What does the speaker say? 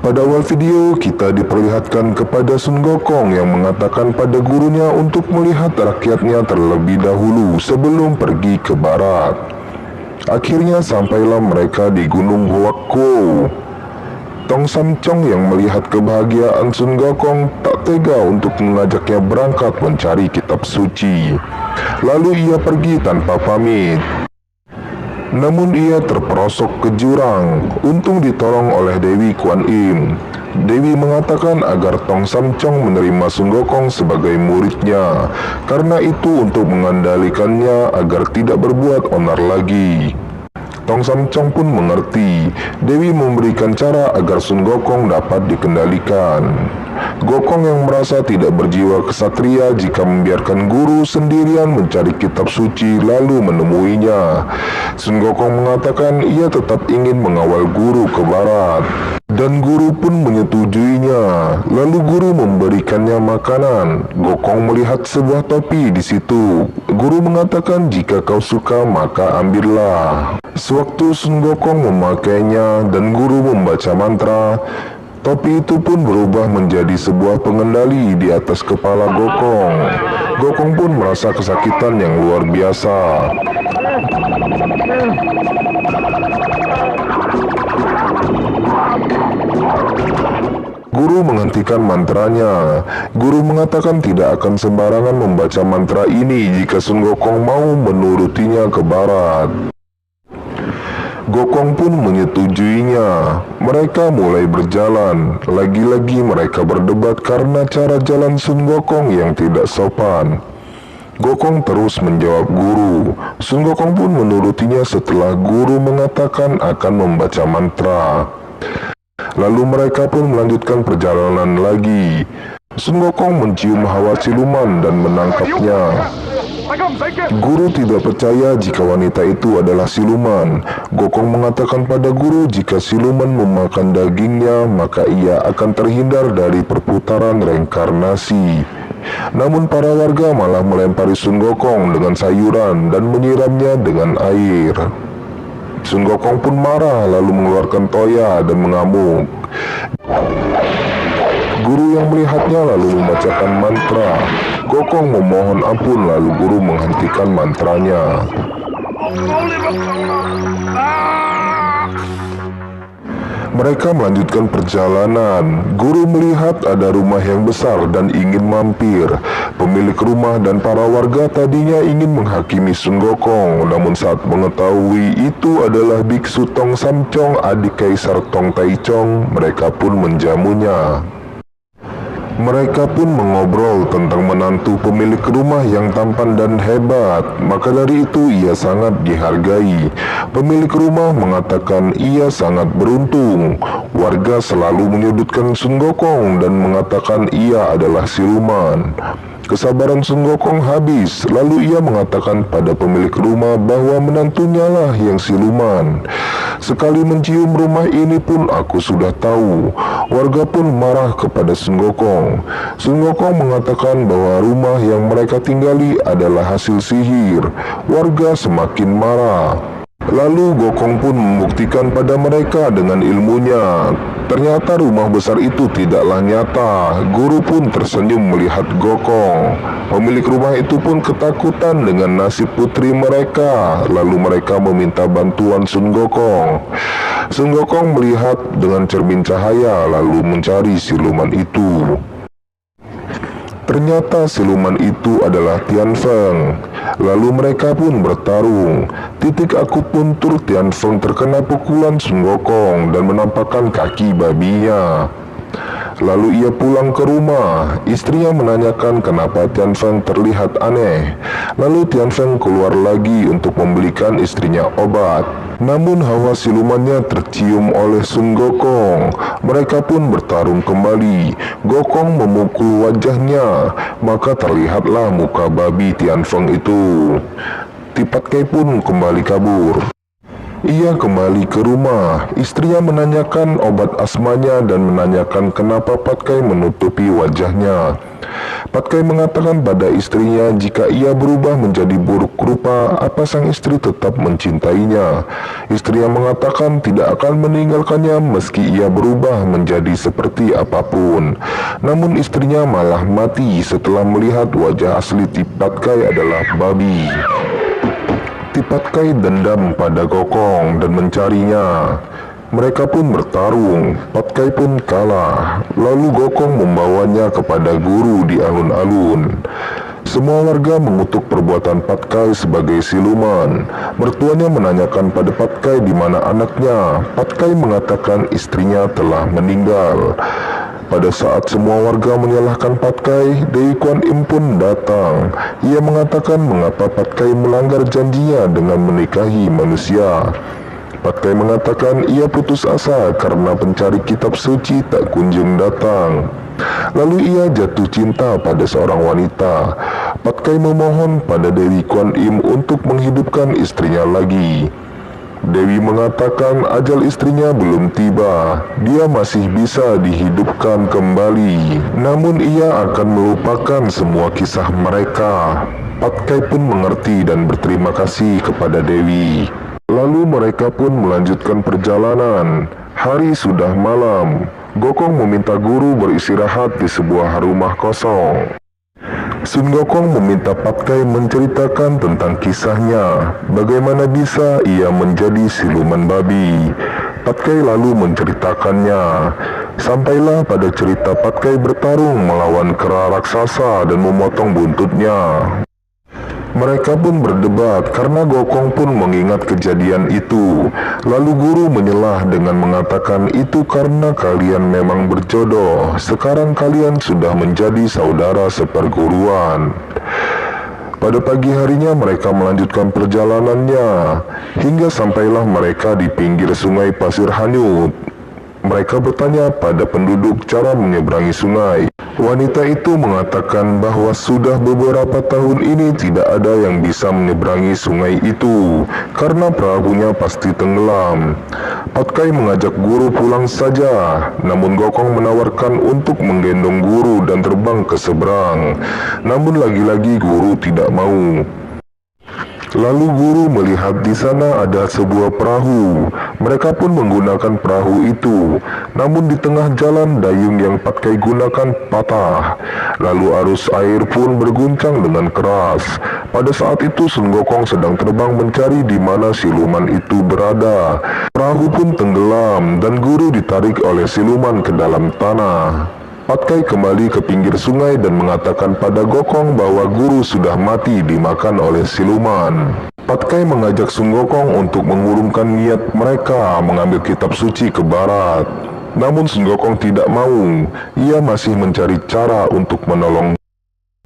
Pada awal video, kita diperlihatkan kepada Sun Gokong yang mengatakan pada gurunya untuk melihat rakyatnya terlebih dahulu sebelum pergi ke barat. Akhirnya sampailah mereka di Gunung Huakko. Tong Samcong yang melihat kebahagiaan Sun Gokong tak tega untuk mengajaknya berangkat mencari kitab suci. Lalu ia pergi tanpa pamit. Namun ia terperosok ke jurang. Untung ditolong oleh Dewi Kuan Im. Dewi mengatakan agar Tong Samcong menerima Sun Gokong sebagai muridnya, karena itu untuk mengandalkannya agar tidak berbuat onar lagi. Tong Samcong pun mengerti. Dewi memberikan cara agar Sun Gokong dapat dikendalikan. Gokong yang merasa tidak berjiwa kesatria jika membiarkan guru sendirian mencari kitab suci lalu menemuinya. Sun Gokong mengatakan ia tetap ingin mengawal guru ke barat. Dan guru pun menyetujuinya. Lalu guru memberikannya makanan. Gokong melihat sebuah topi di situ. Guru mengatakan jika kau suka maka ambillah. Sewaktu Sun Gokong memakainya dan guru membaca mantra, topi itu pun berubah menjadi sebuah pengendali di atas kepala Gokong. Gokong pun merasa kesakitan yang luar biasa. Guru menghentikan mantranya. Guru mengatakan tidak akan sembarangan membaca mantra ini jika Sun Gokong mau menurutinya ke barat. Gokong pun menyetujuinya. Mereka mulai berjalan. Lagi-lagi mereka berdebat karena cara jalan Sun Gokong yang tidak sopan. Gokong terus menjawab guru. Sun Gokong pun menurutinya setelah guru mengatakan akan membaca mantra. Lalu mereka pun melanjutkan perjalanan lagi. Sun Gokong mencium hawa siluman dan menangkapnya. Guru tidak percaya jika wanita itu adalah siluman. Gokong mengatakan pada guru jika siluman memakan dagingnya, maka ia akan terhindar dari perputaran reinkarnasi. Namun para warga malah melempari Sun Gokong dengan sayuran dan menyiramnya dengan air. Sun Gokong pun marah lalu mengeluarkan toya dan mengamuk. Guru yang melihatnya lalu membacakan mantra. Gokong memohon ampun lalu guru menghentikan mantranya. Mereka melanjutkan perjalanan. Guru melihat ada rumah yang besar dan ingin mampir. Pemilik rumah dan para warga tadinya ingin menghakimi Sun Gokong, namun saat mengetahui itu adalah biksu Tong Samcong, adik Kaisar Tong Taichong, mereka pun menjamunya. Mereka pun mengobrol tentang menantu pemilik rumah yang tampan dan hebat, maka dari itu ia sangat dihargai. Pemilik rumah mengatakan ia sangat beruntung. Warga selalu menyudutkan Sun Gokong dan mengatakan ia adalah siluman. Kesabaran Sun Gokong habis, lalu ia mengatakan pada pemilik rumah bahwa menantunya lah yang siluman. Sekali mencium rumah ini pun aku sudah tahu. Warga pun marah kepada Sun Gokong. Sun Gokong mengatakan bahwa rumah yang mereka tinggali adalah hasil sihir. Warga semakin marah. Lalu Gokong pun membuktikan pada mereka dengan ilmunya. Ternyata rumah besar itu tidaklah nyata. Guru pun tersenyum melihat Gokong. Pemilik rumah itu pun ketakutan dengan nasib putri mereka. Lalu mereka meminta bantuan Sun Gokong. Sun Gokong melihat dengan cermin cahaya lalu mencari siluman itu. Ternyata siluman itu adalah Tian Feng. Lalu mereka pun bertarung. Titik akupuntur Tian Feng terkena pukulan Sun Gokong dan menampakkan kaki babinya. Lalu ia pulang ke rumah. Istrinya menanyakan kenapa Tian Feng terlihat aneh. Lalu Tian Feng keluar lagi untuk membelikan istrinya obat. Namun hawa silumannya tercium oleh Sun Gokong. Mereka pun bertarung kembali. Gokong memukul wajahnya, maka terlihatlah muka babi Tian Feng itu. Tipatkai pun kembali kabur. Ia kembali ke rumah. Istrinya menanyakan obat asmanya dan menanyakan kenapa Patkai menutupi wajahnya. Patkai mengatakan pada istrinya jika ia berubah menjadi buruk rupa, apa sang istri tetap mencintainya. Istrinya mengatakan tidak akan meninggalkannya meski ia berubah menjadi seperti apapun. Namun istrinya malah mati setelah melihat wajah asli Patkai adalah babi. Patkai dendam pada Gokong dan mencarinya. Mereka pun bertarung, Patkai pun kalah. Lalu Gokong membawanya kepada guru di alun-alun. Semua warga mengutuk perbuatan Patkai sebagai siluman. Mertuanya menanyakan pada Patkai di mana anaknya. Patkai mengatakan istrinya telah meninggal. Pada saat semua warga menyalahkan Patkai, Dewi Kuan Im pun datang. Ia mengatakan mengapa Patkai melanggar janjinya dengan menikahi manusia. Patkai mengatakan ia putus asa karena pencari kitab suci tak kunjung datang. Lalu ia jatuh cinta pada seorang wanita. Patkai memohon pada Dewi Kuan Im untuk menghidupkan istrinya lagi. Dewi mengatakan ajal istrinya belum tiba, dia masih bisa dihidupkan kembali. Namun ia akan melupakan semua kisah mereka. Patkai pun mengerti dan berterima kasih kepada Dewi. Lalu mereka pun melanjutkan perjalanan. Hari sudah malam. Gokong meminta guru beristirahat di sebuah rumah kosong. Sun Gokong meminta Patkai menceritakan tentang kisahnya, bagaimana bisa ia menjadi siluman babi. Patkai lalu menceritakannya. Sampailah pada cerita Patkai bertarung melawan kera raksasa dan memotong buntutnya. Mereka pun berdebat karena Gokong pun mengingat kejadian itu. Lalu guru menyelah dengan mengatakan itu karena kalian memang berjodoh. Sekarang kalian sudah menjadi saudara seperguruan. Pada pagi harinya mereka melanjutkan perjalanannya hingga sampailah mereka di pinggir sungai pasir hanyut. Mereka bertanya pada penduduk cara menyeberangi sungai. Wanita itu mengatakan bahwa sudah beberapa tahun ini tidak ada yang bisa menyeberangi sungai itu karena perahunya pasti tenggelam. Patkai mengajak guru pulang saja, namun Gokong menawarkan untuk menggendong guru dan terbang ke seberang. Namun lagi-lagi guru tidak mau. Lalu guru melihat di sana ada sebuah perahu. Mereka pun menggunakan perahu itu. Namun di tengah jalan dayung yang Patkai gunakan patah. Lalu arus air pun berguncang dengan keras. Pada saat itu Sun Gokong sedang terbang mencari di mana siluman itu berada. Perahu pun tenggelam dan guru ditarik oleh siluman ke dalam tanah. Patkai kembali ke pinggir sungai dan mengatakan pada Gokong bahwa guru sudah mati dimakan oleh siluman. Patkai mengajak Sun Gokong untuk mengurungkan niat mereka mengambil kitab suci ke barat. Namun Sun Gokong tidak mau, ia masih mencari cara untuk menolong